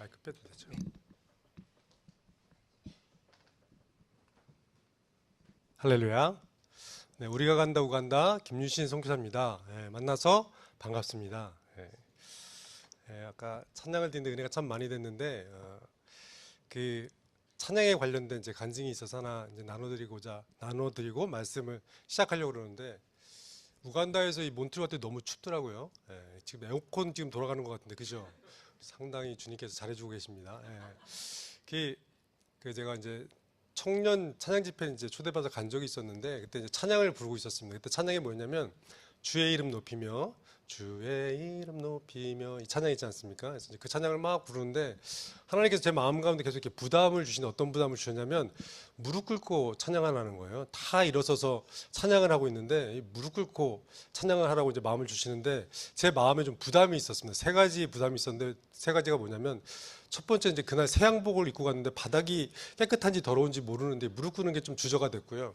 마이크 빼도 되죠? 할렐루야. 네, 우리가 간다 우간다 김유신 선교사입니다. 만나서 반갑습니다. 아까 찬양을 드리는데 은혜가 참 많이 됐는데 그 찬양에 관련된 이제 간증이 있어서 하나 이제 나눠드리고 말씀을 시작하려고 그러는데 우간다에서 이 몬트리올 때 너무 춥더라고요. 지금 에어컨 지금 돌아가는 것 같은데 그죠? 상당히 주님께서 잘해주고 계십니다. 그 제가 이제 청년 찬양 집회 이제 초대받아 간 적이 있었는데 그때 이제 찬양을 부르고 있었습니다. 그때 찬양이 뭐였냐면 주의 이름 높이며 주의 이름 높이며 이 찬양 있지 않습니까? 그래서 이제 그 찬양을 막 부르는데 하나님께서 제 마음 가운데 계속 이렇게 부담을 주시는 어떤 부담을 주셨냐면 무릎 꿇고 찬양하라는 거예요. 다 일어서서 찬양을 하고 있는데 이 무릎 꿇고 찬양을 하라고 이제 마음을 주시는데 제 마음에 좀 부담이 있었습니다. 세 가지 부담이 있었는데 세 가지가 뭐냐면 첫 번째 이제 그날 새 양복을 입고 갔는데 바닥이 깨끗한지 더러운지 모르는데 무릎 꿇는 게 좀 주저가 됐고요.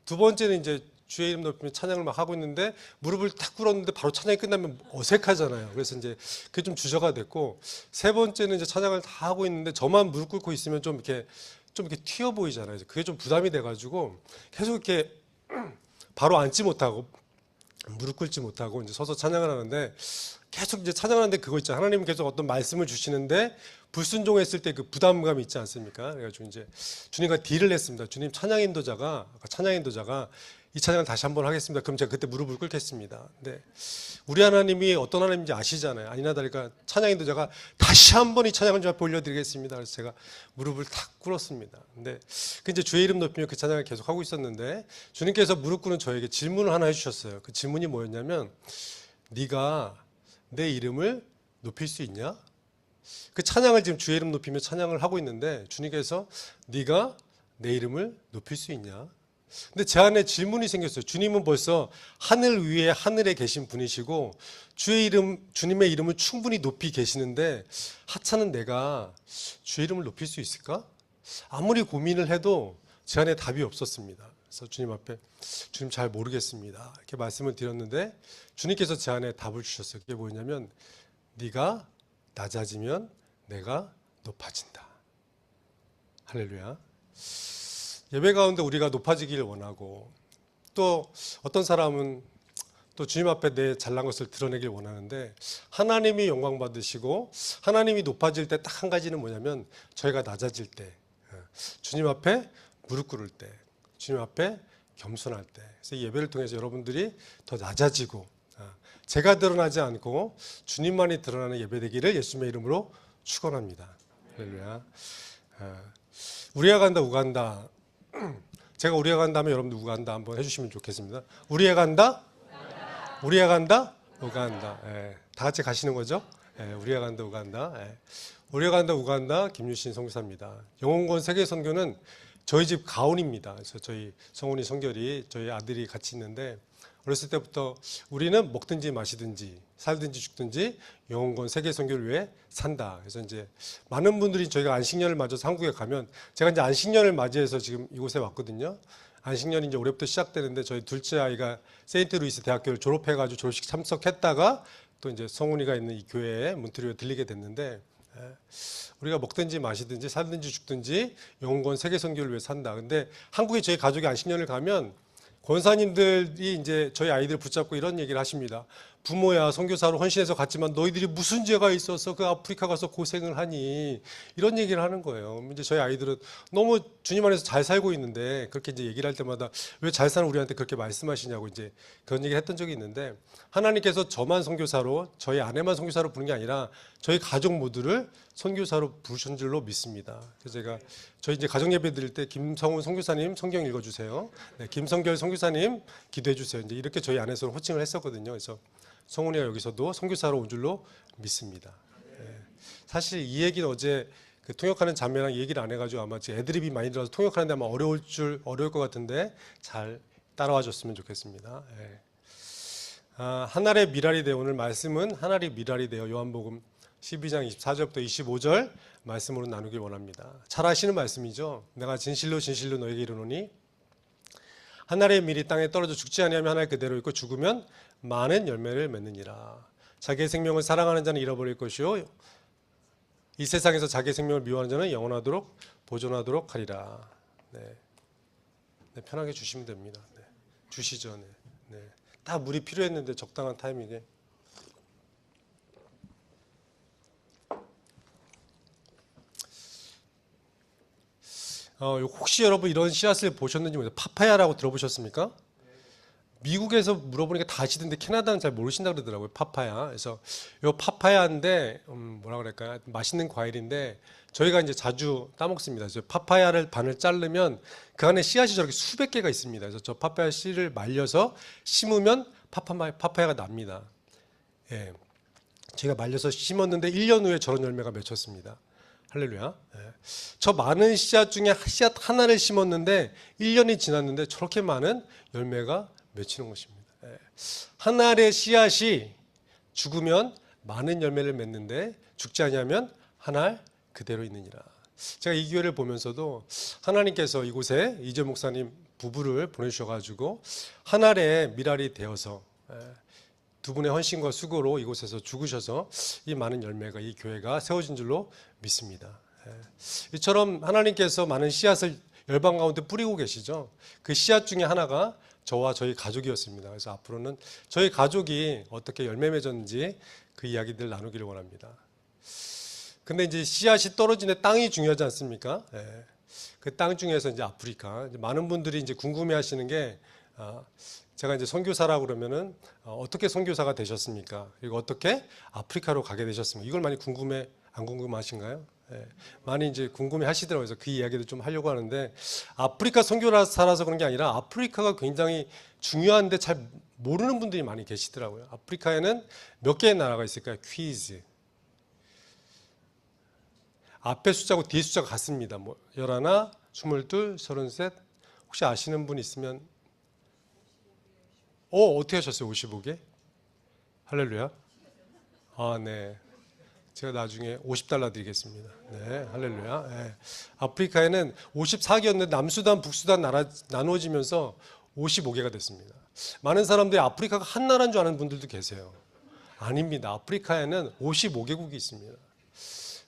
두 번째는 이제 주의 이름 높이며 찬양을 막 하고 있는데 무릎을 탁 꿇었는데 바로 찬양이 끝나면 어색하잖아요. 그래서 이제 그게 좀 주저가 됐고 세 번째는 이제 찬양을 다 하고 있는데 저만 무릎 꿇고 있으면 좀 이렇게 튀어 보이잖아요. 그게 좀 부담이 돼가지고 계속 이렇게 바로 앉지 못하고 무릎 꿇지 못하고 이제 서서 찬양을 하는데 계속 이제 찬양을 하는데 그거 있잖아요. 하나님은 계속 어떤 말씀을 주시는데 불순종했을 때 그 부담감이 있지 않습니까? 그래가지고 이제 주님과 딜을 했습니다. 주님 찬양 인도자가 이 찬양을 다시 한번 하겠습니다. 그럼 제가 그때 무릎을 꿇겠습니다. 근데 우리 하나님이 어떤 하나님인지 아시잖아요. 아니나 다를까 찬양 인도자가 다시 한번 이 찬양을 좀 앞에 올려드리겠습니다. 그래서 제가 무릎을 탁 꿇었습니다. 근데 그 이제 주의 이름 높이며 그 찬양을 계속 하고 있었는데 주님께서 무릎 꿇는 저에게 질문을 하나 해주셨어요. 그 질문이 뭐였냐면 네가 내 이름을 높일 수 있냐? 그 찬양을 지금 주의 이름 높이며 찬양을 하고 있는데 주님께서 네가 내 이름을 높일 수 있냐? 근데 제 안에 질문이 생겼어요. 주님은 벌써 하늘 위에 하늘에 계신 분이시고 주님의 이름을 충분히 높이 계시는데 하찮은 내가 주의 이름을 높일 수 있을까? 아무리 고민을 해도 제 안에 답이 없었습니다. 그래서 주님 앞에 주님 잘 모르겠습니다. 이렇게 말씀을 드렸는데 주님께서 제 안에 답을 주셨어요. 그게 뭐냐면 네가 낮아지면 내가 높아진다. 할렐루야. 예배 가운데 우리가 높아지기를 원하고 또 어떤 사람은 또 주님 앞에 내 잘난 것을 드러내길 원하는데 하나님이 영광 받으시고 하나님이 높아질 때 딱 한 가지는 뭐냐면 저희가 낮아질 때 주님 앞에 무릎 꿇을 때 주님 앞에 겸손할 때 그래서 이 예배를 통해서 여러분들이 더 낮아지고 제가 드러나지 않고 주님만이 드러나는 예배 되기를 예수님의 이름으로 축원합니다. 할렐루야. 우리가 간다 우간다 제가 우리가 간다 하면 여러분들 우간다 한번 해주시면 좋겠습니다. 우리가 간다 우리가 간다 우간다 다 같이 가시는 거죠? 우리가 간다 우간다 우리가 간다 우간다 김유신 선교사입니다. 영혼권 세계 선교는 저희 집 가훈입니다. 그래서 저희 성훈이 성결이 저희 아들이 같이 있는데 어렸을 때부터 우리는 먹든지 마시든지 살든지 죽든지 영혼권 세계 선교를 위해 산다. 그래서 이제 많은 분들이 저희가 안식년을 맞아서 한국에 가면 제가 이제 안식년을 맞이해서 지금 이곳에 왔거든요. 안식년이 이제 올해부터 시작되는데 저희 둘째 아이가 세인트루이스 대학교를 졸업해가지고 졸업식 참석했다가 또 이제 성훈이가 있는 이 교회에 몬트리올에 들리게 됐는데 우리가 먹든지 마시든지 살든지 죽든지 영혼권 세계 선교를 위해 산다. 근데 한국에 저희 가족이 안식년을 가면 권사님들이 이제 저희 아이들 붙잡고 이런 얘기를 하십니다. 부모야 선교사로 헌신해서 갔지만 너희들이 무슨 죄가 있어서 그 아프리카 가서 고생을 하니 이런 얘기를 하는 거예요. 이제 저희 아이들은 너무 주님 안에서 잘 살고 있는데 그렇게 이제 얘기를 할 때마다 왜 잘 사는 우리한테 그렇게 말씀하시냐고 이제 그런 얘기를 했던 적이 있는데 하나님께서 저만 선교사로 저희 아내만 선교사로 부른 게 아니라 저희 가족 모두를 선교사로 부르신 줄로 믿습니다. 그래서 제가 저희 이제 가정 예배 드릴 때 김성훈 선교사님 성경 읽어주세요. 네, 김성결 선교사님 기도해 주세요. 이제 이렇게 저희 안에서 호칭을 했었거든요. 그래서 성훈이가 여기서도 선교사로 온 줄로 믿습니다. 네. 사실 이 얘기는 어제 그 통역하는 자매랑 얘기를 안 해가지고 아마 제 애드립이 많이 들어서 통역하는데 아마 어려울 것 같은데 잘 따라와 줬으면 좋겠습니다. 네. 하늘의 미랄이 되어 오늘 말씀은 하늘의 미랄이 되어 요한복음 12장 24절부터 25절 말씀으로 나누길 원합니다. 잘 아시는 말씀이죠. 내가 진실로 진실로 너에게 이르노니 하늘의 밀이 땅에 떨어져 죽지 아니하면 하늘 그대로 있고 죽으면 많은 열매를 맺느니라. 자기의 생명을 사랑하는 자는 잃어버릴 것이요 이 세상에서 자기의 생명을 미워하는 자는 영원하도록 보존하도록 하리라. 네. 네, 편하게 주시면 됩니다. 네. 주시죠. 네. 네. 딱 물이 필요했는데 적당한 타이밍에. 혹시 여러분 이런 씨앗을 보셨는지 모르겠어요. 파파야라고 들어보셨습니까? 미국에서 물어보니까 다 아시던데 캐나다는 잘 모르신다 그러더라고요. 파파야. 그래서 요 파파야인데 뭐라 그럴까요? 맛있는 과일인데 저희가 이제 자주 따먹습니다. 그래서 파파야를 반을 자르면 그 안에 씨앗이 저렇게 수백 개가 있습니다. 그래서 저 파파야 씨를 말려서 심으면 파파야가 납니다. 예. 제가 말려서 심었는데 1년 후에 저런 열매가 맺혔습니다. 할렐루야. 예. 저 많은 씨앗 중에 씨앗 하나를 심었는데 1년이 지났는데 저렇게 많은 열매가 맺히는 것입니다. 예. 한 알의 씨앗이 죽으면 많은 열매를 맺는데 죽지 아니하면 한 알 그대로 있느니라. 제가 이 교회를 보면서도 하나님께서 이곳에 이재 목사님 부부를 보내주셔가지고 한 알의 밀알이 되어서 두 분의 헌신과 수고로 이곳에서 죽으셔서 이 많은 열매가 이 교회가 세워진 줄로 믿습니다. 이처럼 하나님께서 많은 씨앗을 열방 가운데 뿌리고 계시죠. 그 씨앗 중에 하나가 저와 저희 가족이었습니다. 그래서 앞으로는 저희 가족이 어떻게 열매 맺었는지 그 이야기들 나누기를 원합니다. 근데 이제 씨앗이 떨어지는 땅이 중요하지 않습니까? 그 땅 중에서 이제 아프리카. 이제 많은 분들이 이제 궁금해 하시는 게, 제가 이제 선교사라고 그러면은, 어떻게 선교사가 되셨습니까? 그리고 어떻게 아프리카로 가게 되셨습니까? 이걸 많이 안 궁금하신가요? 많이 이제 궁금해 하시더라고요. 그래서 그 이야기를 좀 하려고 하는데, 아프리카 선교사라서 그런 게 아니라 아프리카가 굉장히 중요한데 잘 모르는 분들이 많이 계시더라고요. 아프리카에는 몇 개의 나라가 있을까요? 퀴즈. 앞에 숫자고 뒤에 숫자가 같습니다. 뭐 11, 22, 33. 혹시 아시는 분 있으면 어떻게 하셨어요? 55개? 할렐루야. 아, 네. 제가 나중에 $50 드리겠습니다. 네, 할렐루야. 네. 아프리카에는 54개였는데 남수단, 북수단 나눠지면서 55개가 됐습니다. 많은 사람들이 아프리카가 한 나라인 줄 아는 분들도 계세요. 아닙니다. 아프리카에는 55개국이 있습니다.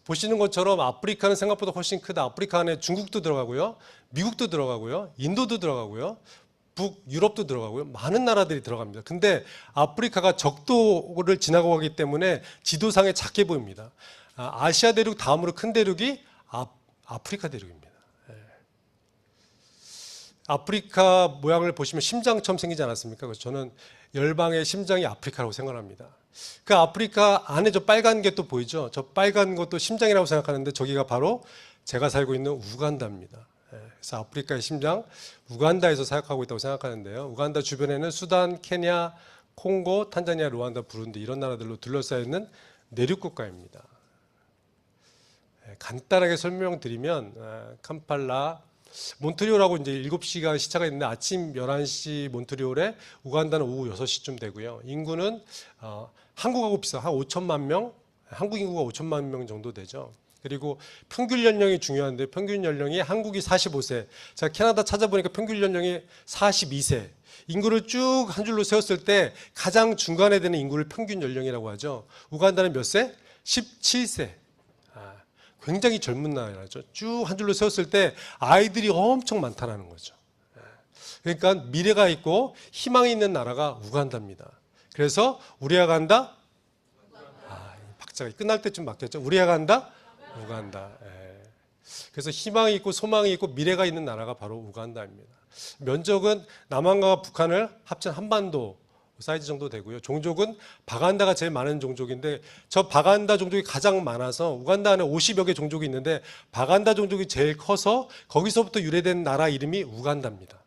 보시는 것처럼 아프리카는 생각보다 훨씬 크다. 아프리카 안에 중국도 들어가고요. 미국도 들어가고요. 인도도 들어가고요. 북유럽도 들어가고요. 많은 나라들이 들어갑니다. 근데 아프리카가 적도를 지나고 가기 때문에 지도상에 작게 보입니다. 아시아 대륙 다음으로 큰 대륙이 아프리카 대륙입니다. 아프리카 모양을 보시면 심장처럼 생기지 않았습니까? 그래서 저는 열방의 심장이 아프리카라고 생각합니다. 그 아프리카 안에 저 빨간 게 또 보이죠? 저 빨간 것도 심장이라고 생각하는데 저기가 바로 제가 살고 있는 우간다입니다. 그래서 아프리카의 심장, 우간다에서 사역하고 있다고 생각하는데요. 우간다 주변에는 수단, 케냐, 콩고, 탄자니아, 루안다, 부룬디 이런 나라들로 둘러싸여 있는 내륙 국가입니다. 간단하게 설명드리면 캄팔라, 몬트리올하고 이제 7시간 시차가 있는데 아침 11시 몬트리올에 우간다는 오후 6시쯤 되고요. 인구는 한국하고 비슷한 한 5천만 명, 한국 인구가 5천만 명 정도 되죠. 그리고 평균 연령이 중요한데 평균 연령이 한국이 45세, 제가 캐나다 찾아보니까 평균 연령이 42세. 인구를 쭉 한 줄로 세웠을 때 가장 중간에 되는 인구를 평균 연령이라고 하죠. 우간다는 몇 세? 17세. 굉장히 젊은 나라죠. 쭉 한 줄로 세웠을 때 아이들이 엄청 많다는 거죠. 그러니까 미래가 있고 희망이 있는 나라가 우간다입니다. 그래서 우리가 간다? 박자가 끝날 때쯤 맞겠죠. 우리가 간다? 우간다. 그래서 희망이 있고 소망이 있고 미래가 있는 나라가 바로 우간다입니다. 면적은 남한과 북한을 합친 한반도 사이즈 정도 되고요. 종족은 바간다가 제일 많은 종족인데 저 바간다 종족이 가장 많아서 우간다 안에 50여 개 종족이 있는데 바간다 종족이 제일 커서 거기서부터 유래된 나라 이름이 우간다입니다.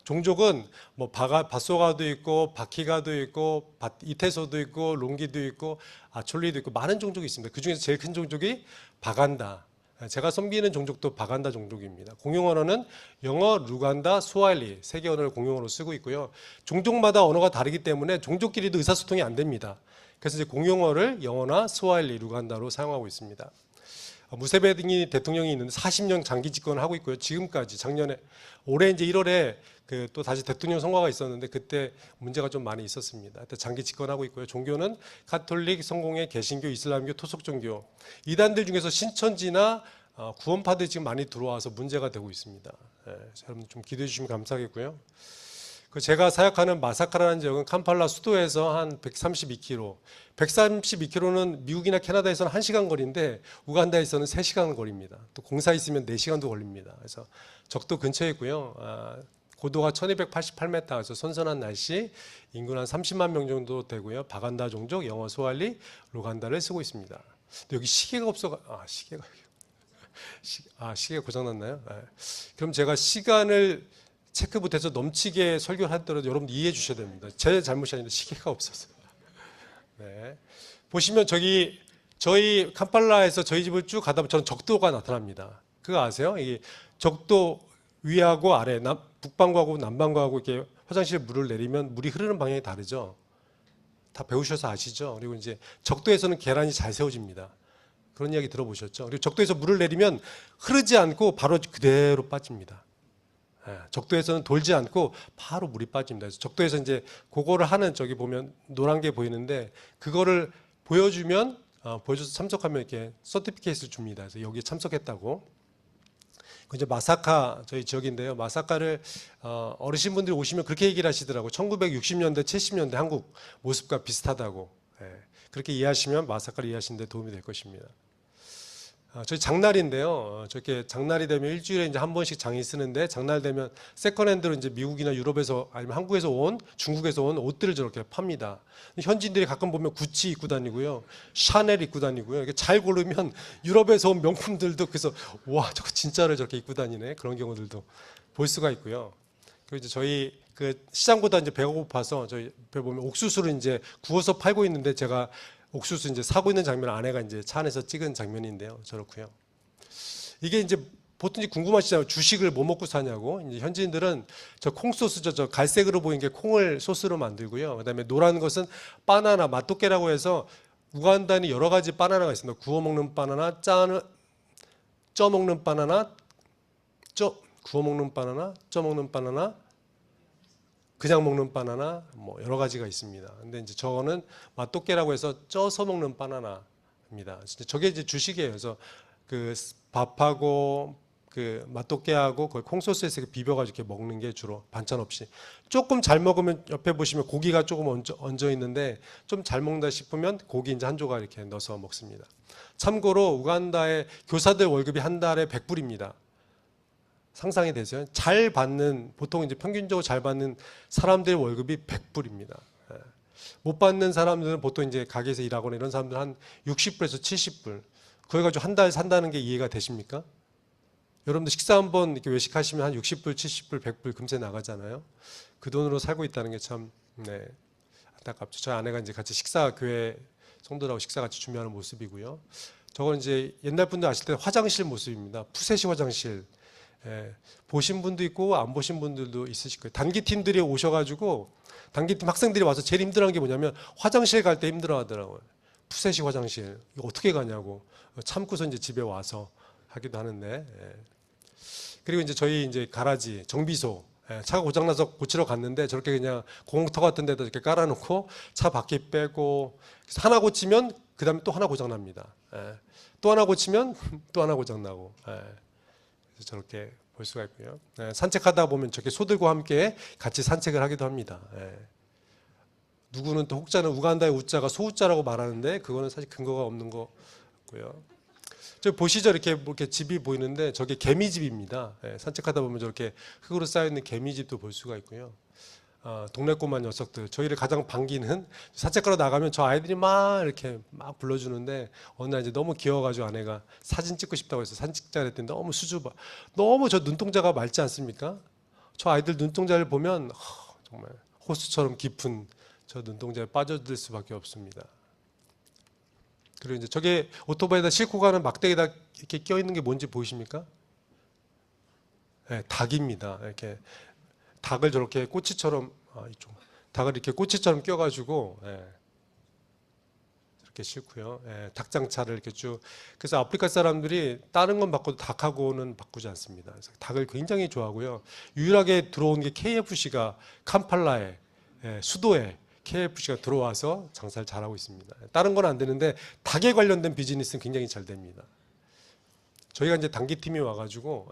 종족은 뭐 바소가도 있고 바키가도 있고 이태소도 있고 롱기도 있고 아촐리도 있고 많은 종족이 있습니다. 그중에서 제일 큰 종족이 바간다. 제가 섬기는 종족도 바간다 종족입니다. 공용 언어는 영어, 루간다, 스와힐리 3개 언어를 공용어로 쓰고 있고요. 종족마다 언어가 다르기 때문에 종족끼리도 의사소통이 안 됩니다. 그래서 이제 공용어를 영어나 스와힐리, 루간다로 사용하고 있습니다. 무세베니 대통령이 있는데 40년 장기 집권을 하고 있고요. 지금까지 작년에 올해 이제 1월에 그 또 다시 대통령 선거가 있었는데 그때 문제가 좀 많이 있었습니다. 그때 장기 집권하고 있고요. 종교는 가톨릭, 성공회, 개신교, 이슬람교, 토속 종교 이단들 중에서 신천지나 구원파들이 지금 많이 들어와서 문제가 되고 있습니다. 예, 여러분 좀 기도해 주시면 감사하겠고요. 그 제가 사역하는 마사카라는 지역은 캄팔라 수도에서 한 132km, 132km는 미국이나 캐나다에서는 1시간 거리인데 우간다에서는 3시간 거리입니다. 또 공사 있으면 4시간도 걸립니다. 그래서 적도 근처에 있고요. 고도가 1288m, 그래서 선선한 날씨, 인구는 한 30만 명 정도 되고요. 바간다 종족, 영어 스왈리, 루간다를 쓰고 있습니다. 근데 여기 시계가 시계가 고장났나요? 그럼 제가 시간을 체크 못해서 넘치게 설교를 하더라도 여러분들 이해해 주셔야 됩니다. 제 잘못이 아닌데 시계가 없어서. 네. 보시면 저희 캄팔라에서 저희 집을 쭉 가다 보면 저는 적도가 나타납니다. 그거 아세요? 이게 적도 위하고 아래, 북방구하고 남방구하고 이렇게 화장실 물을 내리면 물이 흐르는 방향이 다르죠. 다 배우셔서 아시죠? 그리고 이제 적도에서는 계란이 잘 세워집니다. 그런 이야기 들어보셨죠? 그리고 적도에서 물을 내리면 흐르지 않고 바로 그대로 빠집니다. 적도에서는 돌지 않고 바로 물이 빠집니다. 그래서 적도에서 이제 그거를 하는 저기 보면 노란 게 보이는데 그거를 보여줘서 참석하면 이렇게 서티피케이트를 줍니다. 그래서 여기에 참석했다고. 이제 마사카 저희 지역인데요. 마사카를 어르신분들이 오시면 그렇게 얘기를 하시더라고요. 1960년대, 70년대 한국 모습과 비슷하다고. 그렇게 이해하시면 마사카를 이해하시는 데 도움이 될 것입니다. 저희 장날인데요. 저렇게 장날이 되면 일주일에 이제 한 번씩 장이 쓰는데 장날 되면 세컨핸드로 이제 미국이나 유럽에서 아니면 한국에서 온 중국에서 온 옷들을 저렇게 팝니다. 현지인들이 가끔 보면 구찌 입고 다니고요, 샤넬 입고 다니고요. 이렇게 잘 고르면 유럽에서 온 명품들도 그래서 와 저거 진짜를 저렇게 입고 다니네 그런 경우들도 볼 수가 있고요. 그리고 이제 저희 그 시장보다 이제 배가 고파서 저희 배 보면 옥수수를 이제 구워서 팔고 있는데 제가 옥수수 이제 사고 있는 장면 아내가 이제 차 안에서 찍은 장면인데요. 저렇고요. 이게 이제 보통 궁금하시잖아요. 주식을 뭐 먹고 사냐고. 이제 현지인들은 저 콩소스죠. 저 갈색으로 보이는 게 콩을 소스로 만들고요. 그다음에 노란 것은 바나나, 마토케라고 해서 우간다는 여러 가지 바나나가 있습니다. 구워 먹는 바나나, 쪄 먹는 바나나, 구워 먹는 바나나, 쪄 먹는 바나나, 그냥 먹는 바나나 뭐 여러 가지가 있습니다. 근데 이제 저거는 마토케라고 해서 쪄서 먹는 바나나입니다. 저게 이제 주식이에요. 그래서 그 밥하고 그 마토케하고 거의 콩소스에서 비벼가지고 이렇게 먹는 게 주로 반찬 없이. 조금 잘 먹으면 옆에 보시면 고기가 조금 얹어 있는데 좀 잘 먹는다 싶으면 고기 이제 한 조각 이렇게 넣어서 먹습니다. 참고로 우간다의 교사들 월급이 한 달에 100불입니다. 상상이 되세요? 잘 받는, 보통 이제 평균적으로 잘 받는 사람들 월급이 100불입니다. 못 받는 사람들은 보통 이제 가게에서 일하거나 이런 사람들은 한 60불에서 70불. 그걸 가지고 한 달 산다는 게 이해가 되십니까? 여러분들 식사 한번 이렇게 외식하시면 한 60불, 70불, 100불 금세 나가잖아요. 그 돈으로 살고 있다는 게 참, 네, 안타깝죠. 저희 아내가 이제 같이 교회 성도들하고 식사 같이 준비하는 모습이고요. 저건 이제 옛날 분들 아실 때 화장실 모습입니다. 푸세시 화장실. 보신 분도 있고 안 보신 분들도 있으실 거예요. 단기팀들이 오셔가지고 단기팀 학생들이 와서 제일 힘들어하는 게 뭐냐면 화장실 갈 때 힘들어하더라고요. 푸세식 화장실 이거 어떻게 가냐고 참고서 이제 집에 와서 하기도 하는데. 그리고 이제 저희 이제 가라지 정비소 차가 고장나서 고치러 갔는데 저렇게 그냥 공터 같은 데다 이렇게 깔아놓고 차 바퀴 빼고 하나 고치면 그 다음에 또 하나 고장납니다. 또 하나 고치면 또 하나 고장나고. 저렇게 볼 수가 있고요. 산책하다 보면 저렇게 소들과 함께 같이 산책을 하기도 합니다. 누구는 또 혹자는 우간다의 우자가 소우자라고 말하는데 그거는 사실 근거가 없는 거고요. 저 보시죠, 이렇게 집이 보이는데 저게 개미집입니다. 산책하다 보면 저렇게 흙으로 쌓여 있는 개미집도 볼 수가 있고요. 동네 꼬마 녀석들 저희를 가장 반기는 산책하러 나가면 저 아이들이 막 이렇게 막 불러주는데 어느 날 이제 너무 귀여워가지고 아내가 사진 찍고 싶다고 해서 사진 찍자 그랬더니 너무 수줍어, 너무 저 눈동자가 맑지 않습니까? 저 아이들 눈동자를 보면 정말 호수처럼 깊은 저 눈동자에 빠져들 수밖에 없습니다. 그리고 이제 저게 오토바이에다 싣고 가는 막대기에다 이렇게 껴있는 게 뭔지 보이십니까? 네, 닭입니다. 이렇게 닭을 저렇게 꼬치처럼 닭을 이렇게 꼬치처럼 껴가지고 이렇게 싣고요. 예, 닭장차를 이렇게 쭉. 그래서 아프리카 사람들이 다른 건 바꿔도 닭하고는 바꾸지 않습니다. 그래서 닭을 굉장히 좋아하고요. 유일하게 들어온 게 KFC가 캄팔라에 수도에 KFC가 들어와서 장사를 잘하고 있습니다. 다른 건 안 되는데 닭에 관련된 비즈니스는 굉장히 잘 됩니다. 저희가 이제 단기팀이 와가지고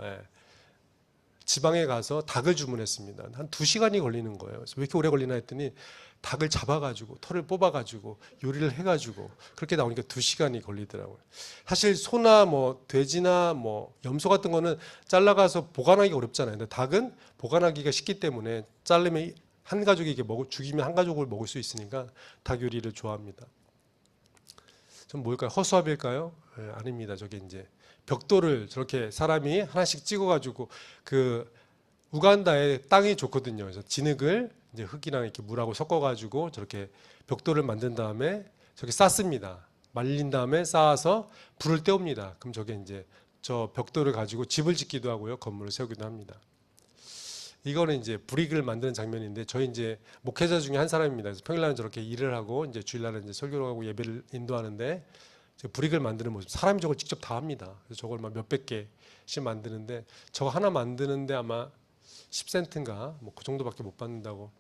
지방에 가서 닭을 주문했습니다. 한 2시간이 걸리는 거예요. 그래서 왜 이렇게 오래 걸리나 했더니 닭을 잡아가지고 털을 뽑아가지고 요리를 해가지고 그렇게 나오니까 2시간이 걸리더라고요. 사실 소나 뭐 돼지나 뭐 염소 같은 거는 잘라가서 보관하기 어렵잖아요. 근데 닭은 보관하기가 쉽기 때문에 자르면 한 가족이 이게 죽이면 한 가족을 먹을 수 있으니까 닭 요리를 좋아합니다. 좀 뭘까요? 허수아비일까요? 아닙니다. 저게 이제 벽돌을 저렇게 사람이 하나씩 찍어가지고 그 우간다에 땅이 좋거든요. 그래서 진흙을 이제 흙이랑 이렇게 물하고 섞어가지고 저렇게 벽돌을 만든 다음에 저렇게 쌓습니다. 말린 다음에 쌓아서 불을 때웁니다. 그럼 저게 이제 저 벽돌을 가지고 집을 짓기도 하고요. 건물을 세우기도 합니다. 이거는 이제 브릭을 만드는 장면인데 저희 이제 목회자 중에 한 사람입니다. 그래서 평일날은 저렇게 일을 하고 이제 주일날은 이제 설교를 하고 예배를 인도하는데 브릭을 만드는 모습, 사람이 저걸 직접 다 합니다. 그래서 저걸 막 몇백 개씩 만드는데 저거 하나 만드는데 아마 10센트인가 뭐 그 정도밖에 못 받는다고.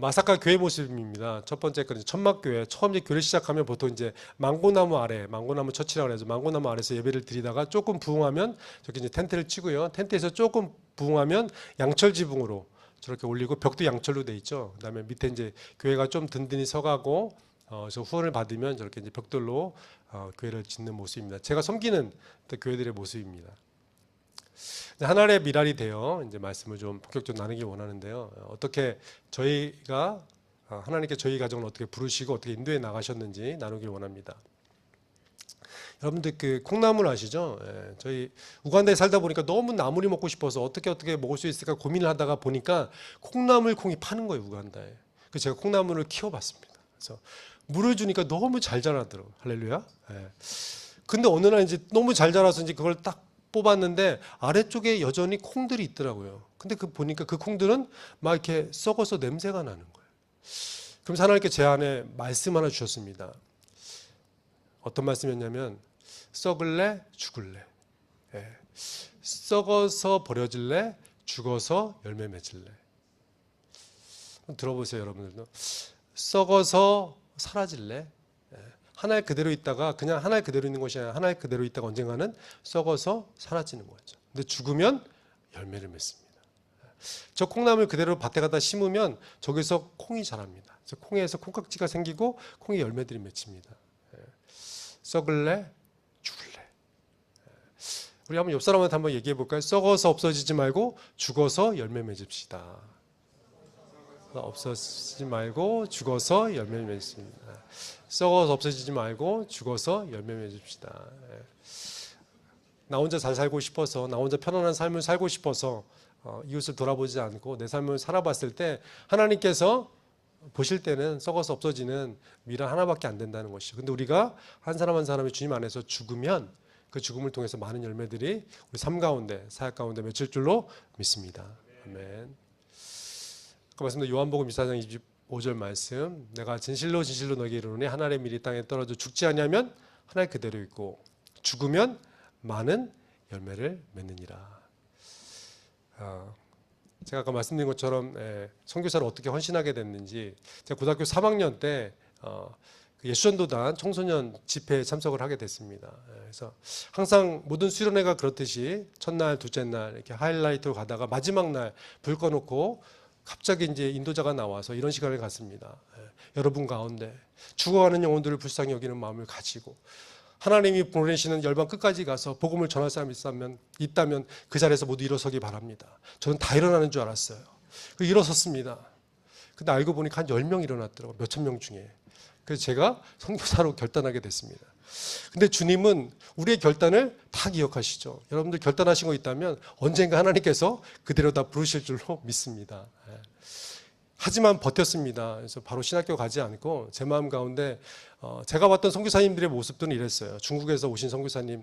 마사카 교회 모습입니다. 첫 번째 거는 천막교회. 처음 이제 교회 시작하면 보통 이제 망고나무 아래, 망고나무 처치라고 해서 망고나무 아래서 예배를 드리다가 조금 부흥하면 저렇게 이제 텐트를 치고요. 텐트에서 조금 부흥하면 양철 지붕으로 저렇게 올리고 벽도 양철로 돼 있죠. 그다음에 밑에 이제 교회가 좀 든든히 서가고 저 후원을 받으면 저렇게 이제 벽돌로 교회를 짓는 모습입니다. 제가 섬기는 교회들의 모습입니다. 하나님의 미랄이 되어 이제 말씀을 좀 본격적으로 나누기 원하는데요. 어떻게 저희가 하나님께 저희 가정을 어떻게 부르시고 어떻게 인도해 나가셨는지 나누길 원합니다. 여러분들 그 콩나물 아시죠? 저희 우간다에 살다 보니까 너무 나물이 먹고 싶어서 어떻게 먹을 수 있을까 고민을 하다가 보니까 콩나물 콩이 파는 거예요, 우간다에. 그래서 제가 콩나물을 키워봤습니다. 그래서 물을 주니까 너무 잘 자라더라고요. 할렐루야. 근데 어느 날 이제 너무 잘 자라서 이제 그걸 딱 뽑았는데 아래쪽에 여전히 콩들이 있더라고요. 근데 그 보니까 그 콩들은 막 이렇게 썩어서 냄새가 나는 거예요. 그럼 하나님께 제 안에 말씀 하나 주셨습니다. 어떤 말씀이었냐면 썩을래 죽을래. 썩어서 버려질래 죽어서 열매 맺을래. 들어보세요, 여러분들도. 썩어서 사라질래? 하나에 그대로 있다가 그냥 하나에 그대로 있는 것이 아니라 하나에 그대로 있다가 언젠가는 썩어서 사라지는 거죠. 근데 죽으면 열매를 맺습니다. 저 콩나물 그대로 밭에 갖다 심으면 저기서 콩이 자랍니다. 그래서 콩에서 콩깍지가 생기고 콩이 열매들이 맺힙니다. 썩을래? 죽을래? 우리 한번 옆 사람한테 한번 얘기해 볼까요? 썩어서 없어지지 말고 죽어서 열매 맺읍시다. 없어지지 말고 죽어서 열매 맺습니다. 썩어서 없어지지 말고 죽어서 열매 맺읍시다. 나 혼자 잘 살고 싶어서 나 혼자 편안한 삶을 살고 싶어서 이웃을 돌아보지 않고 내 삶을 살아봤을 때 하나님께서 보실 때는 썩어서 없어지는 미랄 하나밖에 안 된다는 것이죠. 근데 우리가 한 사람 한 사람이 주님 안에서 죽으면 그 죽음을 통해서 많은 열매들이 우리 삶 가운데 사역 가운데 맺힐 줄로 믿습니다. 아멘. 그 말씀도 요한복음 24장 25절 말씀, 내가 진실로 진실로 너에게 이르노니 하나의 밀이 땅에 떨어져 죽지 아니하면 하나에 그대로 있고 죽으면 많은 열매를 맺느니라. 제가 아까 말씀드린 것처럼 선교사를 어떻게 헌신하게 됐는지, 제가 고등학교 3학년 때 예수전도단 청소년 집회에 참석을 하게 됐습니다. 그래서 항상 모든 수련회가 그렇듯이 첫날, 둘째 날 이렇게 하이라이트로 가다가 마지막 날 불 꺼놓고 갑자기 이제 인도자가 나와서 이런 시간을 갖습니다. 여러분 가운데 죽어가는 영혼들을 불쌍히 여기는 마음을 가지고 하나님이 보내시는 열방 끝까지 가서 복음을 전할 사람이 있다면 그 자리에서 모두 일어서기 바랍니다. 저는 다 일어나는 줄 알았어요. 일어섰습니다. 근데 알고 보니까 한 10명 일어났더라고요. 몇천 명 중에. 그래서 제가 선교사로 결단하게 됐습니다. 근데 주님은 우리의 결단을 다 기억하시죠. 여러분들 결단하신 거 있다면 언젠가 하나님께서 그대로 다 부르실 줄로 믿습니다. 하지만 버텼습니다. 그래서 바로 신학교 가지 않고 제 마음 가운데 제가 봤던 선교사님들의 모습들은 이랬어요. 중국에서 오신 선교사님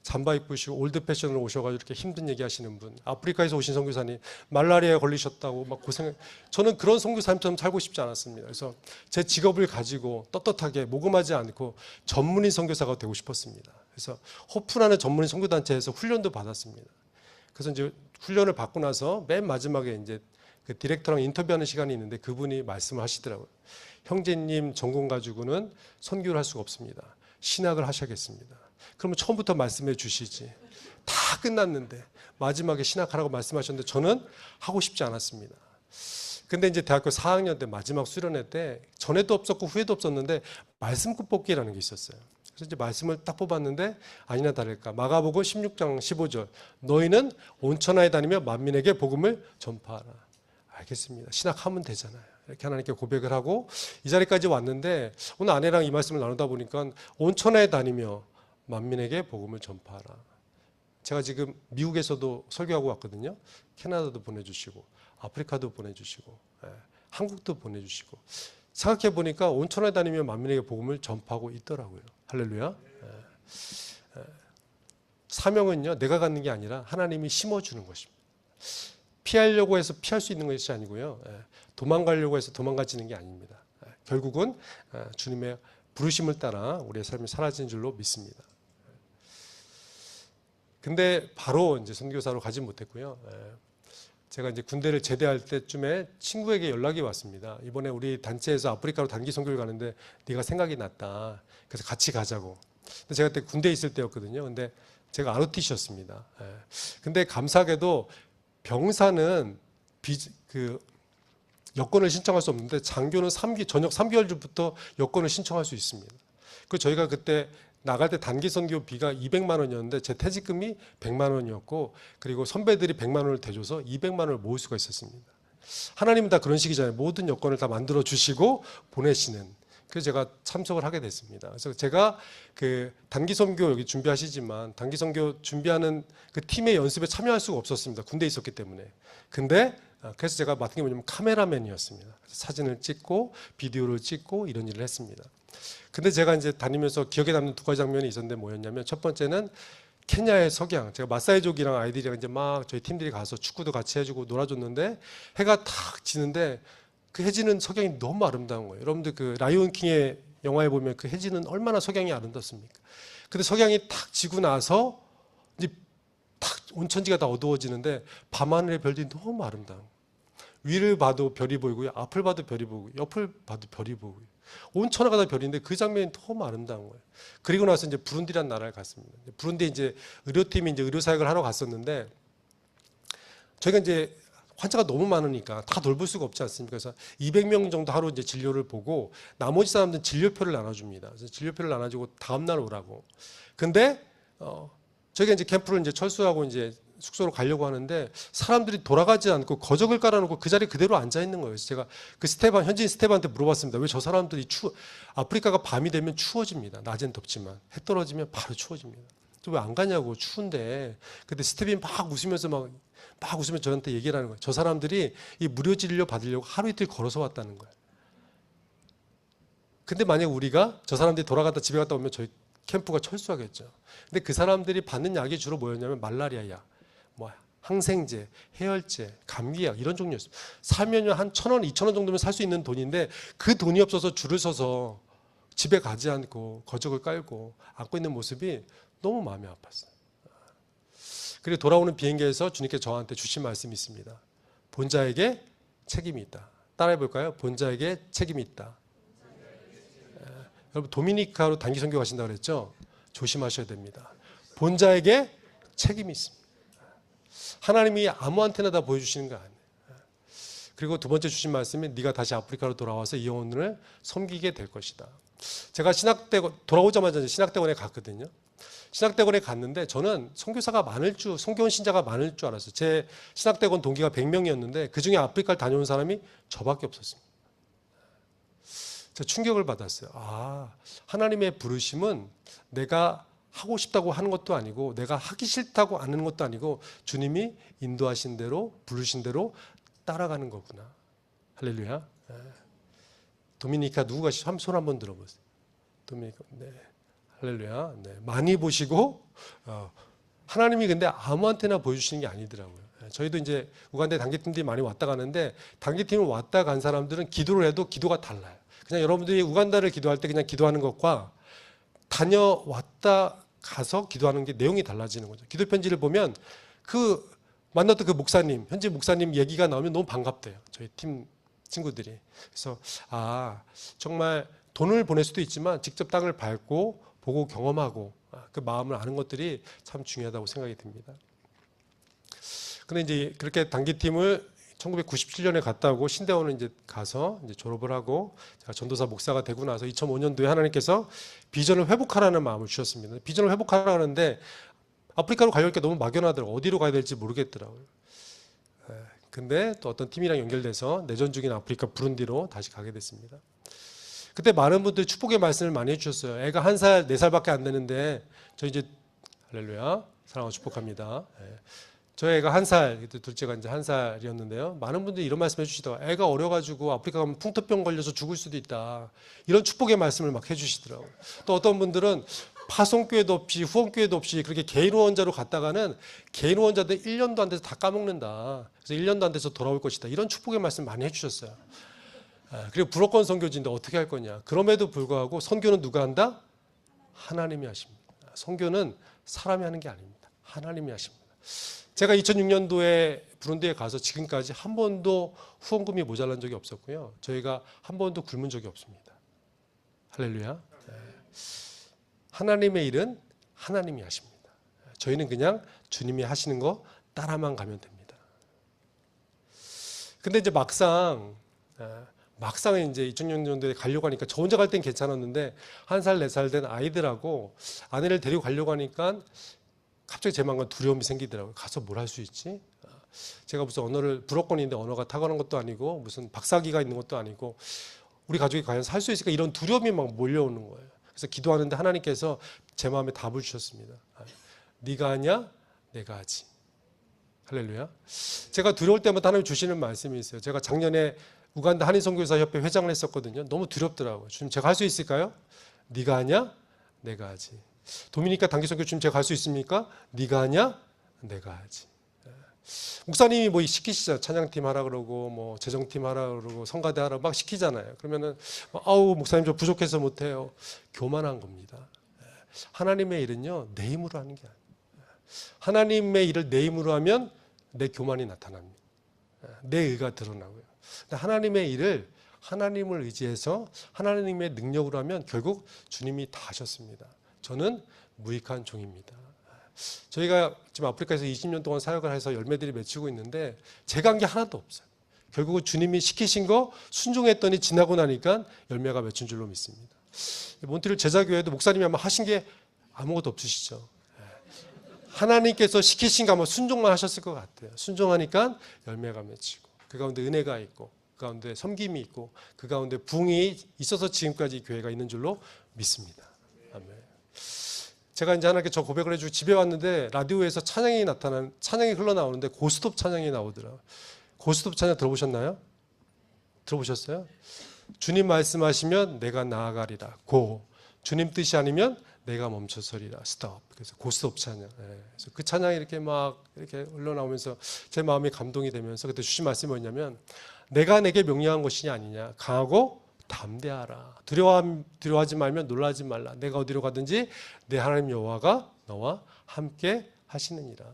잠바 입으시고 올드 패션으로 오셔가지고 이렇게 힘든 얘기 하시는 분, 아프리카에서 오신 선교사님 말라리아에 걸리셨다고 막 고생. 저는 그런 선교사님처럼 살고 싶지 않았습니다. 그래서 제 직업을 가지고 떳떳하게 모금하지 않고 전문인 선교사가 되고 싶었습니다. 그래서 호프라는 전문인 선교단체에서 훈련도 받았습니다. 그래서 이제 훈련을 받고 나서 맨 마지막에 이제 그 디렉터랑 인터뷰하는 시간이 있는데 그분이 말씀을 하시더라고요. 형제님 전공 가지고는 선교를 할 수가 없습니다. 신학을 하셔야겠습니다. 그러면 처음부터 말씀해 주시지. 다 끝났는데 마지막에 신학하라고 말씀하셨는데 저는 하고 싶지 않았습니다. 근데 이제 대학교 4학년 때 마지막 수련회 때 전에도 없었고 후에도 없었는데 말씀꾼 뽑기라는 게 있었어요. 그래서 이제 말씀을 딱 뽑았는데 아니나 다를까 마가복음 16장 15절 너희는 온 천하에 다니며 만민에게 복음을 전파하라. 알겠습니다. 신학하면 되잖아요. 이렇게 하나님께 고백을 하고 이 자리까지 왔는데 오늘 아내랑 이 말씀을 나누다 보니까 온 천하에 다니며 만민에게 복음을 전파하라. 제가 지금 미국에서도 설교하고 왔거든요. 캐나다도 보내주시고 아프리카도 보내주시고 한국도 보내주시고 생각해 보니까 온 천하에 다니며 만민에게 복음을 전파하고 있더라고요. 할렐루야. 사명은요 내가 갖는 게 아니라 하나님이 심어주는 것입니다. 피하려고 해서 피할 수 있는 것이 아니고요. 도망가려고 해서 도망가지는 게 아닙니다. 결국은 주님의 부르심을 따라 우리의 삶이 사라지는 줄로 믿습니다. 근데 바로 이제 선교사로 가지 못했고요. 제가 이제 군대를 제대할 때쯤에 친구에게 연락이 왔습니다. 이번에 우리 단체에서 아프리카로 단기 선교를 가는데 네가 생각이 났다. 그래서 같이 가자고. 근데 제가 그때 군대에 있을 때였거든요. 근데 제가 ROTC였습니다. 근데 감사하게도 병사는 여권을 신청할 수 없는데 장교는 저녁 3개월 전부터 여권을 신청할 수 있습니다. 그 저희가 그때 나갈 때 단기 선교비가 200만 원이었는데 제 퇴직금이 100만 원이었고 그리고 선배들이 100만 원을 대줘서 200만 원을 모을 수가 있었습니다. 하나님은 다 그런 식이잖아요. 모든 여건을 다 만들어 주시고 보내시는. 그래서 제가 참석을 하게 됐습니다. 그래서 제가 그 단기 선교 여기 준비하시지만 단기 선교 준비하는 그 팀의 연습에 참여할 수가 없었습니다. 군대에 있었기 때문에. 근데 그래서 제가 맡은 게 뭐냐면 카메라맨이었습니다. 사진을 찍고 비디오를 찍고 이런 일을 했습니다. 근데 제가 이제 다니면서 기억에 남는 두 가지 장면이 있었는데 뭐였냐면 첫 번째는 케냐의 석양. 제가 마사이족이랑 아이들이랑 이제 막 저희 팀들이 가서 축구도 같이 해주고 놀아줬는데 해가 탁 지는데 그 해지는 석양이 너무 아름다운 거예요. 여러분들 그 라이온 킹의 영화에 보면 그 해지는 얼마나 석양이 아름답습니까? 근데 석양이 탁 지고 나서 이제 탁 온천지가 다 어두워지는데 밤하늘의 별들이 너무 아름다운 거예요. 위를 봐도 별이 보이고요. 앞을 봐도 별이 보이고 옆을 봐도 별이 보이고요. 온 천하가 다 별인데 그 장면이 너무 아름다운 거예요. 그리고 나서 이제 부룬디라는 나라를 갔습니다. 부룬디 이제 의료팀이 이제 의료 사역을 하러 갔었는데 저희가 이제 환자가 너무 많으니까 다 돌볼 수가 없지 않습니까? 그래서 200명 정도 하루 이제 진료를 보고 나머지 사람들은 진료표를 나눠줍니다. 그래서 진료표를 나눠주고 다음 날 오라고. 근데 저희가 이제 캠프를 이제 철수하고 이제 숙소로 가려고 하는데 사람들이 돌아가지 않고 거적을 깔아놓고 그 자리에 그대로 앉아 있는 거예요. 그래서 제가 그 현지인 스테반한테 물어봤습니다. 왜 저 사람들이 아프리카가 밤이 되면 추워집니다. 낮엔 덥지만 해 떨어지면 바로 추워집니다. 또 왜 안 가냐고 추운데. 근데 스텝이 막 웃으면서 막 웃으면서 저한테 얘기를 하는 거예요. 저 사람들이 이 무료 진료 받으려고 하루 이틀 걸어서 왔다는 거예요. 근데 만약 우리가 저 사람들이 돌아갔다 집에 갔다 오면 저희 캠프가 철수하겠죠. 근데 그 사람들이 받는 약이 주로 뭐였냐면 말라리아 약, 뭐 항생제, 해열제, 감기약 이런 종류였어요. 살면요 한 1,000원, 2,000원 정도면 살 수 있는 돈인데 그 돈이 없어서 줄을 서서 집에 가지 않고 거적을 깔고 앉고 있는 모습이 너무 마음이 아팠어요. 그리고 돌아오는 비행기에서 주님께 저한테 주신 말씀이 있습니다. 본자에게 책임이 있다. 따라해 볼까요? 본자에게 책임이 있다. 여러분 도미니카로 단기 선교 가신다고 그랬죠? 조심하셔야 됩니다. 본자에게 책임이 있습니다. 하나님이 아무한테나 다 보여주시는 거 아니에요. 그리고 두 번째 주신 말씀이 네가 다시 아프리카로 돌아와서 이 영혼을 섬기게 될 것이다. 제가 돌아오자마자 신학대원에 갔거든요. 신학대원에 갔는데 저는 선교원 신자가 많을 줄 알았어요. 제 신학대원 동기가 100명이었는데 그중에 아프리카를 다녀온 사람이 저밖에 없었습니다. 제가 충격을 받았어요. 하나님의 부르심은 내가 하고 싶다고 하는 것도 아니고 내가 하기 싫다고 하는 것도 아니고 주님이 인도하신 대로 부르신 대로 따라가는 거구나. 할렐루야. 도미니카 누구 가시죠? 손 한번 들어보세요. 도미니카. 네. 할렐루야. 네, 많이 보시고 하나님이 근데 아무한테나 보여주시는 게 아니더라고요. 저희도 이제 우간다에 단기팀들이 많이 왔다 가는데 단기팀을 왔다 간 사람들은 기도를 해도 기도가 달라요. 그냥 여러분들이 우간다를 기도할 때 그냥 기도하는 것과 다녀왔다 가서 기도하는 게 내용이 달라지는 거죠. 기도 편지를 보면 그 만났던 그 목사님, 현지 목사님 얘기가 나오면 너무 반갑대요. 저희 팀 친구들이. 그래서 정말 돈을 보낼 수도 있지만 직접 땅을 밟고 보고 경험하고 그 마음을 아는 것들이 참 중요하다고 생각이 듭니다. 근데 이제 그렇게 단기팀을 1997년에 갔다 오고 신대원을 이제 가서 이제 졸업을 하고 제가 전도사 목사가 되고 나서 2005년도에 하나님께서 비전을 회복하라는 마음을 주셨습니다. 비전을 회복하라는데 아프리카로 가려니까 게 너무 막연하더라고요. 어디로 가야 될지 모르겠더라고요. 근데 또 어떤 팀이랑 연결돼서 내전 중인 아프리카 부룬디로 다시 가게 됐습니다. 그때 많은 분들이 축복의 말씀을 많이 해주셨어요. 애가 1살, 4살밖에 안 되는데 저 이제 할렐루야 사랑하고 축복합니다. 저희 애가 1살, 둘째가 이제 1살이었는데요. 많은 분들이 이런 말씀 해주시더라고요. 애가 어려가지고 아프리카 가면 풍토병 걸려서 죽을 수도 있다. 이런 축복의 말씀을 막 해주시더라고요. 또 어떤 분들은 파송교회도 없이 후원교회도 없이 그렇게 개인 후원자로 갔다가는 개인 후원자들 1년도 안 돼서 다 까먹는다. 그래서 1년도 안 돼서 돌아올 것이다. 이런 축복의 말씀 많이 해주셨어요. 그리고 불어권 선교지인데 어떻게 할 거냐. 그럼에도 불구하고 선교는 누가 한다? 하나님이 하십니다. 선교는 사람이 하는 게 아닙니다. 하나님이 하십니다. 제가 2006년도에 부룬디에 가서 지금까지 한 번도 후원금이 모자란 적이 없었고요. 저희가 한 번도 굶은 적이 없습니다. 할렐루야. 하나님의 일은 하나님이 하십니다. 저희는 그냥 주님이 하시는 거 따라만 가면 됩니다. 근데 이제 막상 이제 2006년도에 가려고 하니까 저 혼자 갈 땐 괜찮았는데 1살, 4살 된 아이들하고 아내를 데리고 가려고 하니까 갑자기 제 마음과 두려움이 생기더라고요. 가서 뭘 할 수 있지? 제가 무슨 언어를 불어권인데 언어가 탁월한 것도 아니고 무슨 박사기가 있는 것도 아니고 우리 가족이 과연 살 수 있을까 이런 두려움이 막 몰려오는 거예요. 그래서 기도하는데 하나님께서 제 마음에 답을 주셨습니다. 네가 하냐? 내가 하지. 할렐루야. 제가 두려울 때마다 하나님 주시는 말씀이 있어요. 제가 작년에 우간다 한인선교사협회 회장을 했었거든요. 너무 두렵더라고요. 주님 제가 할 수 있을까요? 네가 하냐? 내가 하지. 도미니카 단기선교 주님 제가 갈 수 있습니까? 네가 하냐? 내가 하지. 목사님이 뭐 시키시죠. 찬양팀 하라 그러고 뭐 재정팀 하라 그러고 성가대 하라 막 시키잖아요. 그러면은 아우 목사님 저 부족해서 못해요. 교만한 겁니다. 하나님의 일은요 내 힘으로 하는 게 아니에요. 하나님의 일을 내 힘으로 하면 내 교만이 나타납니다. 내 의가 드러나고요. 하나님의 일을 하나님을 의지해서 하나님의 능력으로 하면 결국 주님이 다 하셨습니다. 저는 무익한 종입니다. 저희가 지금 아프리카에서 20년 동안 사역을 해서 열매들이 맺히고 있는데 제가 한 게 하나도 없어요. 결국은 주님이 시키신 거 순종했더니 지나고 나니까 열매가 맺힌 줄로 믿습니다. 몬트리올 제자교회도 목사님이 아마 하신 게 아무것도 없으시죠. 하나님께서 시키신 거 아마 순종만 하셨을 것 같아요. 순종하니까 열매가 맺히고 그 가운데 은혜가 있고 그 가운데 섬김이 있고 그 가운데 부흥이 있어서 지금까지 교회가 있는 줄로 믿습니다. 아멘. 제가 이제 하나님께 저 고백을 해주고 집에 왔는데 라디오에서 찬양이 흘러나오는데 고스톱 찬양이 나오더라고요. 고스톱 찬양 들어보셨나요? 들어보셨어요? 주님 말씀하시면 내가 나아가리라. 고. 주님 뜻이 아니면 내가 멈춰서리라. 스톱. 그래서 고스톱 찬양. 그래서 그 찬양이 이렇게 막 이렇게 흘러나오면서 제 마음이 감동이 되면서 그때 주신 말씀이 뭐냐면 내가 내게 명령한 것이 아니냐. 강하고 담대하라. 두려워하지 말면 놀라지 말라. 내가 어디로 가든지 내 하나님 여호와가 너와 함께 하시느니라.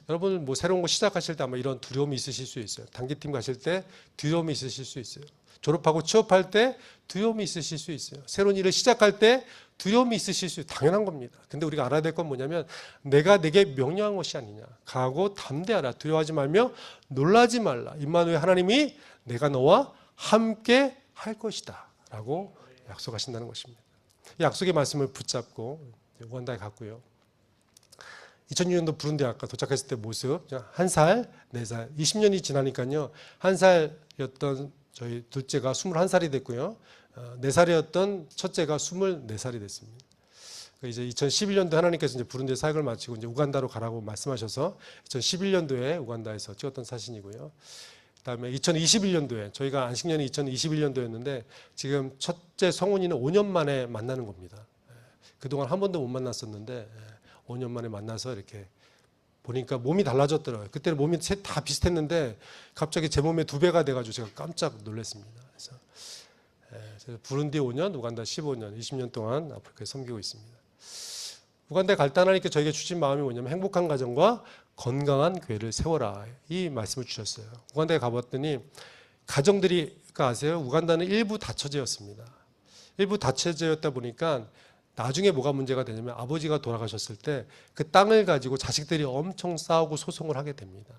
여러분 뭐 새로운 거 시작하실 때 아마 이런 두려움이 있으실 수 있어요. 단기팀 가실 때 두려움이 있으실 수 있어요. 졸업하고 취업할 때 두려움이 있으실 수 있어요. 새로운 일을 시작할 때 두려움이 있으실 수 있어요. 당연한 겁니다. 근데 우리가 알아야 될 건 뭐냐면 내가 내게 명령한 것이 아니냐. 강하고 담대하라. 두려워하지 말며 놀라지 말라. 임마누엘 하나님이 내가 너와 함께 할 것이다 라고 약속하신다는 것입니다. 이 약속의 말씀을 붙잡고 우간다에 갔고요. 2006년도 부룬디 아까 도착했을 때 모습 1살, 4살, 20년이 지나니까요 1살이었던 저희 둘째가 21살이 됐고요 4살이었던 첫째가 24살이 됐습니다. 이제 2011년도에 하나님께서 이제 부룬디 사역을 마치고 이제 우간다로 가라고 말씀하셔서 2011년도에 우간다에서 찍었던 사진이고요. 그다음에 2021년도에 저희가 안식년이 2021년도였는데 지금 첫째 성훈이는 5년 만에 만나는 겁니다. 그동안 한 번도 못 만났었는데 5년 만에 만나서 이렇게 보니까 몸이 달라졌더라고요. 그때는 몸이 다 비슷했는데 갑자기 제 몸의 2배가 돼가지고 제가 깜짝 놀랐습니다. 그래서 부룬디 5년, 우간다 15년, 20년 동안 아프리카에 섬기고 있습니다. 우간다에 갈 때 하나님께 저에게 주신 마음이 뭐냐면 행복한 가정과 건강한 교회를 세워라, 이 말씀을 주셨어요. 우간다에 가봤더니 가정들이 아세요? 우간다는 일부 다처제였습니다. 일부 다처제였다 보니까 나중에 뭐가 문제가 되냐면 아버지가 돌아가셨을 때 그 땅을 가지고 자식들이 엄청 싸우고 소송을 하게 됩니다.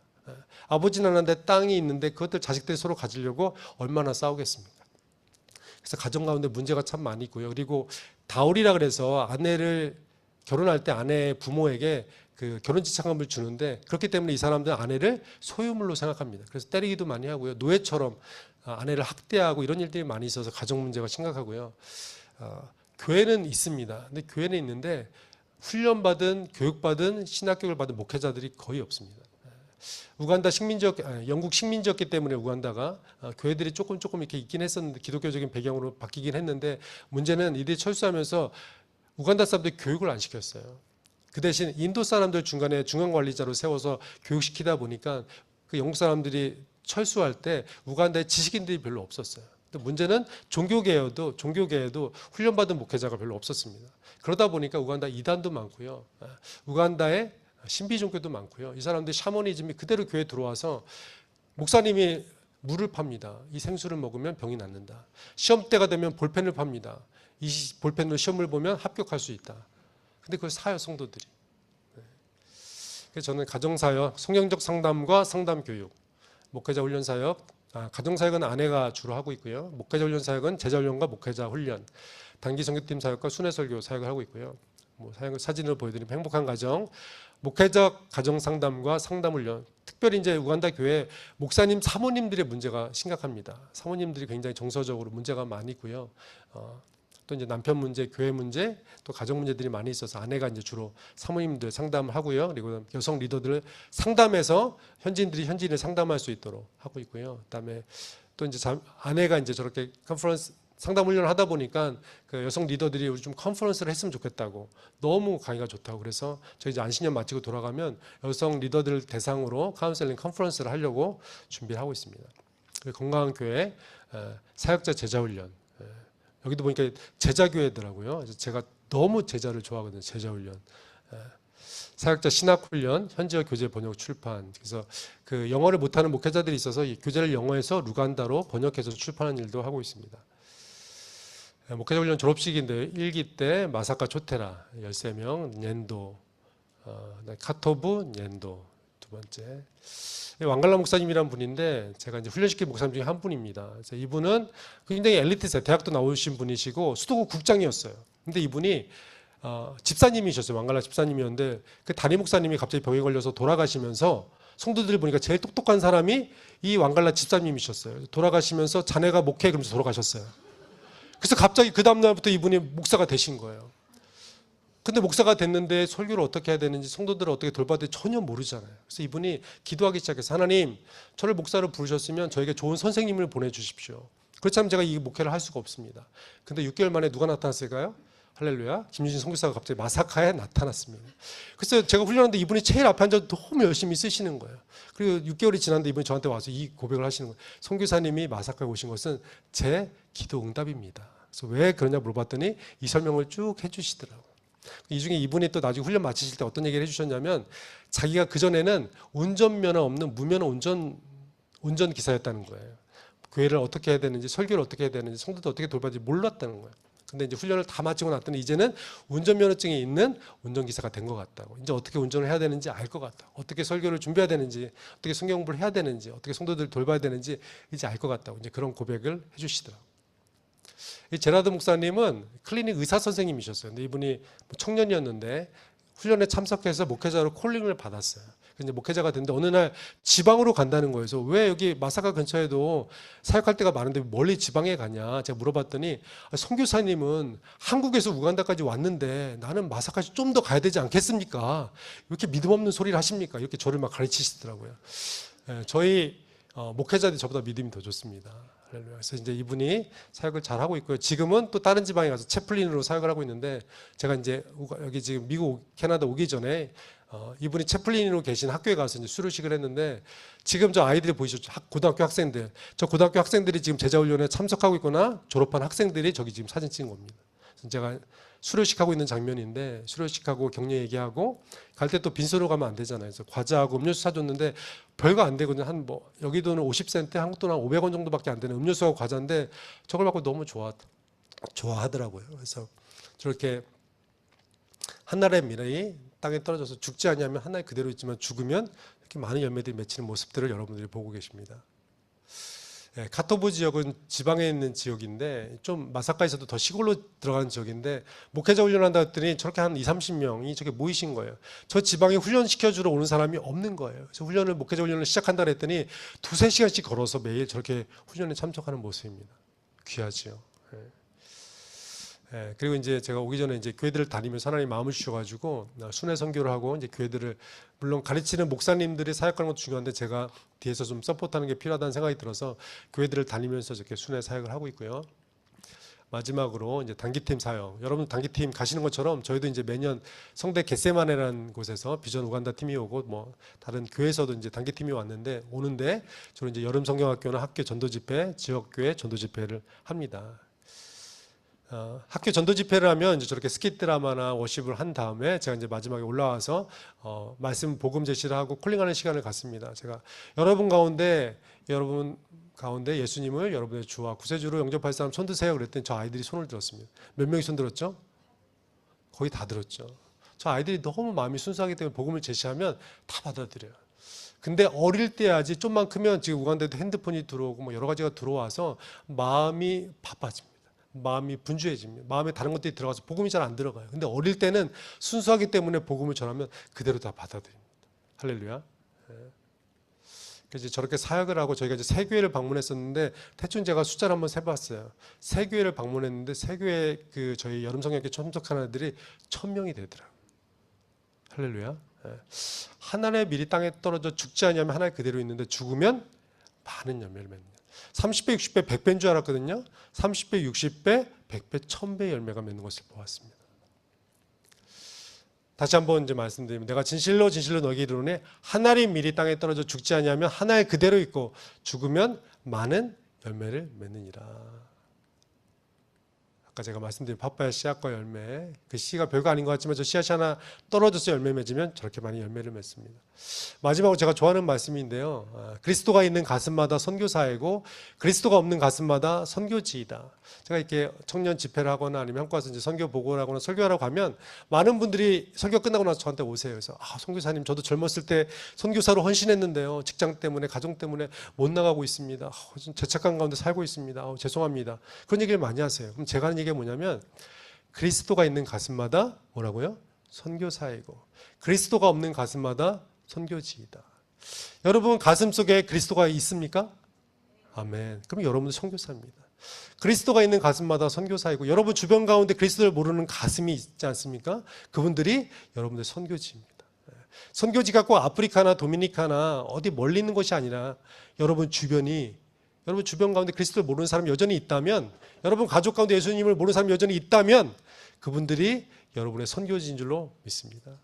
아버지는 하는데 땅이 있는데 그것들 자식들이 서로 가지려고 얼마나 싸우겠습니까? 그래서 가정 가운데 문제가 참 많이 있고요. 그리고 다울이라 그래서 아내를 결혼할 때 아내의 부모에게 그 결혼 지참금을 주는데, 그렇기 때문에 이 사람들은 아내를 소유물로 생각합니다. 그래서 때리기도 많이 하고요. 노예처럼 아내를 학대하고 이런 일들이 많이 있어서 가정 문제가 심각하고요. 교회는 있습니다. 근데 교회는 있는데 훈련받은, 교육받은, 신학교육을 받은 목회자들이 거의 없습니다. 우간다 영국 식민지였기 때문에 우간다가 교회들이 조금 이렇게 있긴 했었는데, 기독교적인 배경으로 바뀌긴 했는데, 문제는 이들이 철수하면서 우간다 사람들이 교육을 안 시켰어요. 그 대신 인도 사람들 중간에 중앙관리자로 세워서 교육시키다 보니까 그 영국 사람들이 철수할 때 우간다에 지식인들이 별로 없었어요. 문제는 종교계에도 훈련받은 목회자가 별로 없었습니다. 그러다 보니까 우간다 이단도 많고요. 우간다에 신비 종교도 많고요. 이 사람들이 샤머니즘이 그대로 교회에 들어와서 목사님이 물을 팝니다. 이 생수를 먹으면 병이 낫는다. 시험 때가 되면 볼펜을 팝니다. 이 볼펜으로 시험을 보면 합격할 수 있다. 근데 그걸 사요, 성도들이. 그래서 저는 가정사역, 성경적 상담과 상담교육, 목회자 훈련 사역, 가정사역은 아내가 주로 하고 있고요. 목회자 훈련 사역은 제자훈련과 목회자 훈련, 단기 선교팀 사역과 순회설교 사역을 하고 있고요. 사진을 보여드리면 행복한 가정, 목회적 가정 상담과 상담 훈련. 특별히 이제 우간다 교회 목사님, 사모님들의 문제가 심각합니다. 사모님들이 굉장히 정서적으로 문제가 많이 있고요. 또 이제 남편 문제, 교회 문제, 또 가정 문제들이 많이 있어서 아내가 이제 주로 사모님들 상담을 하고요. 그리고 여성 리더들을 상담해서 현지인을 상담할 수 있도록 하고 있고요. 그다음에 또 이제 아내가 이제 저렇게 컨퍼런스 상담 훈련을 하다 보니까 그 여성 리더들이 우리 좀 컨퍼런스를 했으면 좋겠다고, 너무 강의가 좋다고, 그래서 저희 이제 안식년 마치고 돌아가면 여성 리더들 대상으로 카운셀링 컨퍼런스를 하려고 준비를 하고 있습니다. 건강한 교회, 사역자 제자 훈련. 여기도 보니까 제자교회더라고요. 제가 너무 제자를 좋아하거든요. 제자훈련. 사역자 신학훈련, 현지어 교재 번역 출판. 그래서 그 영어를 못하는 목회자들이 있어서 이 교재를 영어에서 루간다로 번역해서 출판하는 일도 하고 있습니다. 목회자 훈련 졸업식인데 1기 때 마사카 초테라 13명, 옌도, 카토부, 옌도 두 번째. 왕갈라 목사님이란 분인데 제가 이제 훈련시킨 목사님 중에 한 분입니다. 그래서 이분은 굉장히 엘리트세요. 대학도 나오신 분이시고 수도국 국장이었어요. 근데 이분이 집사님이셨어요. 왕갈라 집사님이었는데 그 담임 목사님이 갑자기 병에 걸려서 돌아가시면서 성도들이 보니까 제일 똑똑한 사람이 이 왕갈라 집사님이셨어요. 돌아가시면서 자네가 목회, 그러면서 돌아가셨어요. 그래서 갑자기 그 다음날부터 이분이 목사가 되신 거예요. 근데 목사가 됐는데 설교를 어떻게 해야 되는지, 성도들을 어떻게 돌봐야 되는지 전혀 모르잖아요. 그래서 이분이 기도하기 시작해서, 하나님, 저를 목사로 부르셨으면 저에게 좋은 선생님을 보내주십시오. 그렇지 않으면 제가 이 목회를 할 수가 없습니다. 근데 6개월 만에 누가 나타났을까요? 할렐루야. 김유진 선교사가 갑자기 마사카에 나타났습니다. 그래서 제가 훈련하는데 이분이 제일 앞에 앉아서 너무 열심히 쓰시는 거예요. 그리고 6개월이 지났는데 이분이 저한테 와서 이 고백을 하시는 거예요. 선교사님이 마사카에 오신 것은 제 기도 응답입니다. 그래서 왜 그러냐 물어봤더니 이 설명을 쭉 해주시더라고요. 이 중에 이분이 또 나중에 훈련 마치실 때 어떤 얘기를 해주셨냐면, 자기가 그전에는 운전면허 없는 무면허 운전기사였다는 거예요. 교회를 어떻게 해야 되는지, 설교를 어떻게 해야 되는지, 성도들 어떻게 돌봐야 되는지 몰랐다는 거예요. 근데 이제 훈련을 다 마치고 났더니 이제는 운전면허증이 있는 운전기사가 된 것 같다고. 이제 어떻게 운전을 해야 되는지 알 것 같다고. 어떻게 설교를 준비해야 되는지, 어떻게 성경 공부를 해야 되는지, 어떻게 성도들을 돌봐야 되는지 이제 알 것 같다고. 이제 그런 고백을 해주시더라고요. 이 제라드 목사님은 클리닉 의사 선생님이셨어요. 근데 이분이 청년이었는데 훈련에 참석해서 목회자로 콜링을 받았어요. 근데 목회자가 됐는데 어느 날 지방으로 간다는 거예요. 그래서 왜 여기 마사카 근처에도 사역할 데가 많은데 멀리 지방에 가냐 제가 물어봤더니, 선교사님은 한국에서 우간다까지 왔는데 나는 마사카까지 좀 더 가야 되지 않겠습니까? 이렇게 믿음 없는 소리를 하십니까? 이렇게 저를 막 가르치시더라고요. 저희 목회자들이 저보다 믿음이 더 좋습니다. 할렐루야. 그래서 이제 이분이 사역을 잘 하고 있고요. 지금은 또 다른 지방에 가서 채플린으로 사역을 하고 있는데, 제가 이제 여기 지금 미국, 캐나다 오기 전에 이분이 채플린으로 계신 학교에 가서 이제 수료식을 했는데, 지금 저 아이들이 보이셨죠? 고등학교 학생들. 저 고등학교 학생들이 지금 제자훈련에 참석하고 있거나 졸업한 학생들이 저기 지금 사진 찍은 겁니다. 제가 수료식하고 있는 장면인데, 수료식하고 격려 얘기하고 갈 때 또 빈소로 가면 안 되잖아요. 그래서 과자하고 음료수 사줬는데 별거 안 되거든요. 한 뭐 여기 돈은 50센트, 한국 돈은 한 500원 정도밖에 안 되는 음료수하고 과자인데 저걸 받고 너무 좋아하더라고요. 그래서 저렇게 한나라의 미래이 땅에 떨어져서 죽지 않냐면 하나의 그대로 있지만 죽으면 이렇게 많은 열매들이 맺히는 모습들을 여러분들이 보고 계십니다. 카토부 지역은 지방에 있는 지역인데, 좀 마사카에서도 더 시골로 들어가는 지역인데, 목회자 훈련한다 했더니 저렇게 한 20-30명이 저렇게 모이신 거예요. 저 지방에 훈련시켜주러 오는 사람이 없는 거예요. 그래서 목회자 훈련을 시작한다 했더니 2-3시간씩 걸어서 매일 저렇게 훈련에 참석하는 모습입니다. 귀하지요. 그리고 이제 제가 오기 전에 이제 교회들을 다니면서 하나님 마음을 주셔가지고 순회 선교를 하고, 이제 교회들을, 물론 가르치는 목사님들이 사역하는 것도 중요한데 제가 뒤에서 좀 서포트하는 게 필요하다는 생각이 들어서 교회들을 다니면서 이렇게 순회 사역을 하고 있고요. 마지막으로 이제 단기팀 사역. 여러분 단기팀 가시는 것처럼 저희도 이제 매년 성대 겟세마네라는 곳에서 비전 우간다 팀이 오고, 뭐 다른 교회에서도 이제 단기팀이 왔는데, 오는데 저는 이제 여름 성경학교나 학교 전도 집회, 지역교회 전도 집회를 합니다. 학교 전도 집회를 하면 이제 저렇게 스킷 드라마나 워십을 한 다음에 제가 이제 마지막에 올라와서 말씀 복음 제시를 하고 콜링하는 시간을 갖습니다. 제가 여러분 가운데 예수님을 여러분의 주와 구세주로 영접할 사람 손 드세요 그랬더니 저 아이들이 손을 들었습니다. 몇 명이 손 들었죠? 거의 다 들었죠. 저 아이들이 너무 마음이 순수하기 때문에 복음을 제시하면 다 받아들여요. 근데 어릴 때 아직 좀만 크면, 지금 우간다에도 핸드폰이 들어오고 뭐 여러 가지가 들어와서 마음이 바빠집니다. 마음이 분주해집니다. 마음에 다른 것들이 들어가서 복음이 잘 안 들어가요. 근데 어릴 때는 순수하기 때문에 복음을 전하면 그대로 다 받아들입니다. 할렐루야. 그래서 저렇게 사역을 하고, 저희가 이제 세 교회를 방문했었는데, 대충 제가 숫자를 한번 세봤어요. 세 교회를 방문했는데 세 교회 저희 여름 성경학교 참석하는 애들이 1000명이 되더라고요. 할렐루야. 하나님의 미리 땅에 떨어져 죽지 않으면 하나님 그대로 있는데, 죽으면 많은 열매를 맺는. 30배, 60배, 100배인 줄 알았거든요. 30배, 60배, 100배, 1000배 열매가 맺는 것을 보았습니다. 다시 한번 이제 말씀드리면, 내가 진실로 너에게 이르노니 하나님 미리 땅에 떨어져 죽지 아니하면 하나의 그대로 있고 죽으면 많은 열매를 맺느니라. 아까 제가 말씀드린 파파야 씨앗과 열매, 그 씨가 별거 아닌 것 같지만 저 씨앗이 하나 떨어져서 열매 맺으면 저렇게 많이 열매를 맺습니다. 마지막으로 제가 좋아하는 말씀인데요, 그리스도가 있는 가슴마다 선교사이고 그리스도가 없는 가슴마다 선교지이다. 제가 이렇게 청년 집회를 하거나 아니면 한국 와서 이제 선교 보고를 하거나 설교하라고 하면 많은 분들이 설교 끝나고 나서 저한테 오세요. 그래서 선교사님, 저도 젊었을 때 선교사로 헌신했는데요, 직장 때문에 가정 때문에 못 나가고 있습니다. 죄책감 가운데 살고 있습니다. 죄송합니다. 그런 얘기를 많이 하세요. 그럼 제가 하는 얘기가 뭐냐면, 그리스도가 있는 가슴마다 뭐라고요? 선교사이고 그리스도가 없는 가슴마다 선교지이다. 여러분 가슴 속에 그리스도가 있습니까? 아멘. 그럼 여러분도 선교사입니다. 그리스도가 있는 가슴마다 선교사이고, 여러분 주변 가운데 그리스도를 모르는 가슴이 있지 않습니까? 그분들이 여러분들 선교지입니다. 선교지가 꼭 아프리카나 도미니카나 어디 멀리 있는 것이 아니라, 여러분 주변 가운데 그리스도를 모르는 사람이 여전히 있다면, 여러분 가족 가운데 예수님을 모르는 사람이 여전히 있다면, 그분들이 여러분의 선교지인 줄로 믿습니다.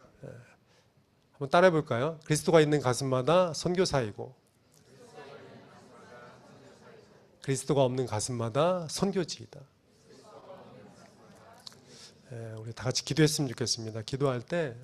한번 따라해 볼까요? 그리스도가 있는 가슴마다 선교사이고 그리스도가 없는 가슴마다 선교지이다. 우리 다 같이 기도했으면 좋겠습니다. 기도할 때